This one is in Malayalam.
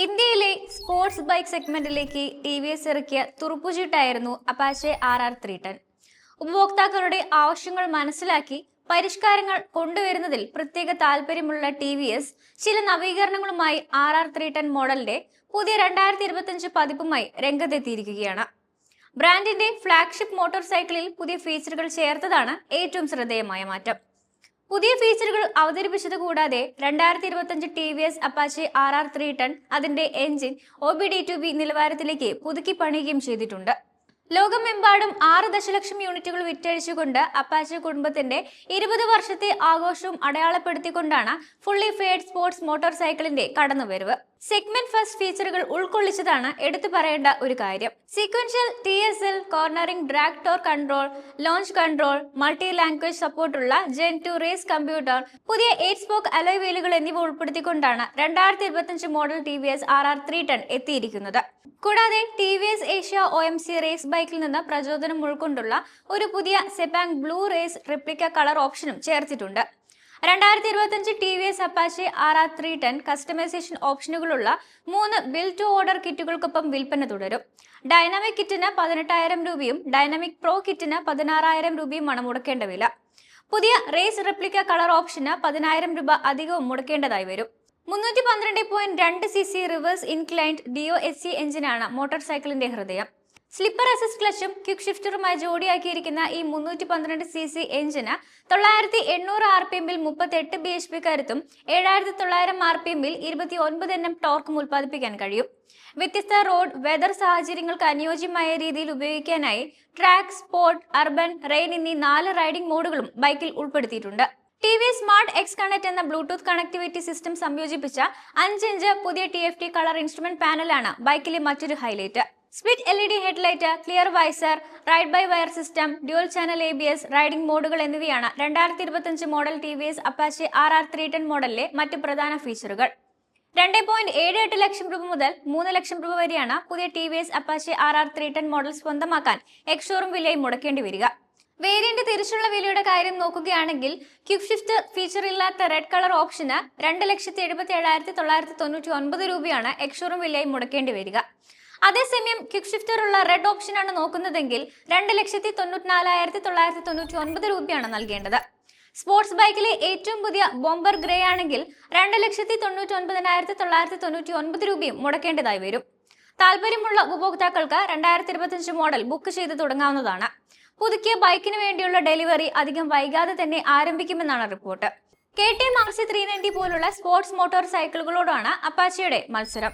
ഇന്ത്യയിലെ സ്പോർട്സ് ബൈക്ക് സെഗ്മെന്റിലേക്ക് ടി വി എസ് ഇറക്കിയ തുറുപ്പുചീട്ടായിരുന്നു അപ്പാച്ചെ RR310. ഉപഭോക്താക്കളുടെ ആവശ്യങ്ങൾ മനസ്സിലാക്കി പരിഷ്കാരങ്ങൾ കൊണ്ടുവരുന്നതിൽ പ്രത്യേക താല്പര്യമുള്ള ടി വി എസ് ചില നവീകരണങ്ങളുമായി RR310 മോഡലിന്റെ പുതിയ 2025 പതിപ്പുമായി രംഗത്തെത്തിയിരിക്കുകയാണ്. ബ്രാൻഡിന്റെ ഫ്ലാഗ്ഷിപ്പ് മോട്ടോർ സൈക്കിളിൽ പുതിയ ഫീച്ചറുകൾ ചേർത്തതാണ് ഏറ്റവും ശ്രദ്ധേയമായ മാറ്റം. പുതിയ ഫീച്ചറുകൾ അവതരിപ്പിച്ചത് കൂടാതെ 2025 T V S Apache RR310 അതിന്റെ എഞ്ചിൻ OBD2B നിലവാരത്തിലേക്ക് പുതുക്കി പണിയുകയും ചെയ്തിട്ടുണ്ട്. ലോകമെമ്പാടും 6 ദശലക്ഷം യൂണിറ്റുകൾ വിറ്റഴിച്ചുകൊണ്ട് അപ്പാച്ചെ കുടുംബത്തിന്റെ 20 വർഷത്തെ ആഘോഷവും അടയാളപ്പെടുത്തിക്കൊണ്ടാണ് ഫുള്ളി ഫെയർഡ് സ്പോർട്സ് മോട്ടോർ സൈക്കിളിന്റെ കടന്നുവരവ്. സെഗ്മെന്റ് ഫസ്റ്റ് ഫീച്ചറുകൾ ഉൾക്കൊള്ളിച്ചതാണ് എടുത്തു പറയേണ്ട ഒരു കാര്യം. Sequential TSL, cornering, drag torque control, launch control, multi language സപ്പോർട്ടുള്ള Gen 2 റേസ് കമ്പ്യൂട്ടർ, പുതിയ 8 സ്പോക്ക് അലോയ് വീലുകൾ എന്നിവ ഉൾപ്പെടുത്തിക്കൊണ്ടാണ് 2025 model T V S RR310 എത്തിയിരിക്കുന്നത്. കൂടാതെ T V S Asia OMC race ബൈക്കിൽ നിന്ന് പ്രചോദനം ഉൾക്കൊണ്ടുള്ള ഒരു പുതിയ Sepang blue race replica colour ഓപ്ഷനും ചേർത്തിട്ടുണ്ട്. 2025 T V S Apache RR310 customisation ഓപ്ഷനുകളുള്ള 3 ബിൽഡ് ടു ഓർഡർ കിറ്റുകൾക്കൊപ്പം വിൽപ്പന തുടരും. ഡൈനാമിക് കിറ്റിന് 18,000 രൂപയും ഡൈനാമിക് പ്രോ കിറ്റിന് 16,000 രൂപയുമാണ് മുടക്കേണ്ട വില. പുതിയ റേസ് റെപ്ലിക്ക കളർ ഓപ്ഷന് 10,000 രൂപ അധികവും മുടക്കേണ്ടതായി വരും. 312.2 cc റിവേഴ്സ് ഇൻക്ലൈൻഡ് DOSC എഞ്ചിനാണ് മോട്ടോർ സൈക്കിളിന്റെ ഹൃദയം. സ്ലിപ്പർ അസിസ്റ്റ് ക്ലച്ചും ക്വിക്ക് ഷിഫ്റ്ററുമായി ജോഡിയാക്കിയിരിക്കുന്ന ഈ 312 cc എഞ്ചിന് 9,800 RPM-ൽ 38 bhp കരുത്തും 7,900 RPM-ൽ 29 Nm ടോർക്കും ഉൽപ്പാദിപ്പിക്കാൻ കഴിയും. വ്യത്യസ്ത റോഡ്, വെതർ സാഹചര്യങ്ങൾക്ക് അനുയോജ്യമായ രീതിയിൽ ഉപയോഗിക്കാനായി ട്രാക്ക്, സ്പോർട്ട്, അർബൻ, റെയിൻ എന്നീ 4 റൈഡിംഗ് മോഡുകളും ബൈക്കിൽ ഉൾപ്പെടുത്തിയിട്ടുണ്ട്. T V smart X connect എന്ന ബ്ലൂടൂത്ത് കണക്ടിവിറ്റി സിസ്റ്റം സംയോജിപ്പിച്ച 5 ഇഞ്ച് പുതിയ TFT കളർ ഇൻസ്ട്രുമെന്റ് പാനലാണ് ബൈക്കിലെ മറ്റൊരു highlight. Split LED headlight, clear visor, ride by wire system, dual channel ABS, riding മോഡുകൾ എന്നിവയാണ് 2025 model T V S Apache RR310 മോഡലിലെ മറ്റ് പ്രധാന ഫീച്ചറുകൾ. 2.78 ലക്ഷം രൂപ മുതൽ 3 ലക്ഷം രൂപ വരെയാണ് പുതിയ T V S Apache RR310 model സ്വന്തമാക്കാൻ എക്സ്ഷോറൂം വിലയായി മുടക്കേണ്ടി വരിക. വേരിയന്റ് തിരിച്ചുള്ള വിലയുടെ കാര്യം നോക്കുകയാണെങ്കിൽ ക്വിക്ക് ഷിഫ്റ്റ് ഫീച്ചർ ഇല്ലാത്ത റെഡ് കളർ ഓപ്ഷന് 2,77,999 രൂപയാണ് എക്സ്ഷോറൂം വിലയായി മുടക്കേണ്ടി വരിക. അതേസമയം ക്വിക്ക് ഷിഫ്റ്റർ ഉള്ള റെഡ് ഓപ്ഷനാണ് നോക്കുന്നതെങ്കിൽ 2,94,999 രൂപയാണ് നൽകേണ്ടത്. സ്പോർട്സ് ബൈക്കിലെ ഏറ്റവും പുതിയ ബോംബർ ഗ്രേ ആണെങ്കിൽ 2,99,999 രൂപയും മുടക്കേണ്ടതായി വരും. താല്പര്യമുള്ള ഉപഭോക്താക്കൾക്ക് 2025 മോഡൽ ബുക്ക് ചെയ്ത് തുടങ്ങാവുന്നതാണ്. പുതുക്കിയ ബൈക്കിന് വേണ്ടിയുള്ള ഡെലിവറി അധികം വൈകാതെ തന്നെ ആരംഭിക്കുമെന്നാണ് റിപ്പോർട്ട്. KTM RC390 പോലുള്ള സ്പോർട്സ് മോട്ടോർ സൈക്കിളുകളോടാണ് അപ്പാച്ചെയുടെ മത്സരം.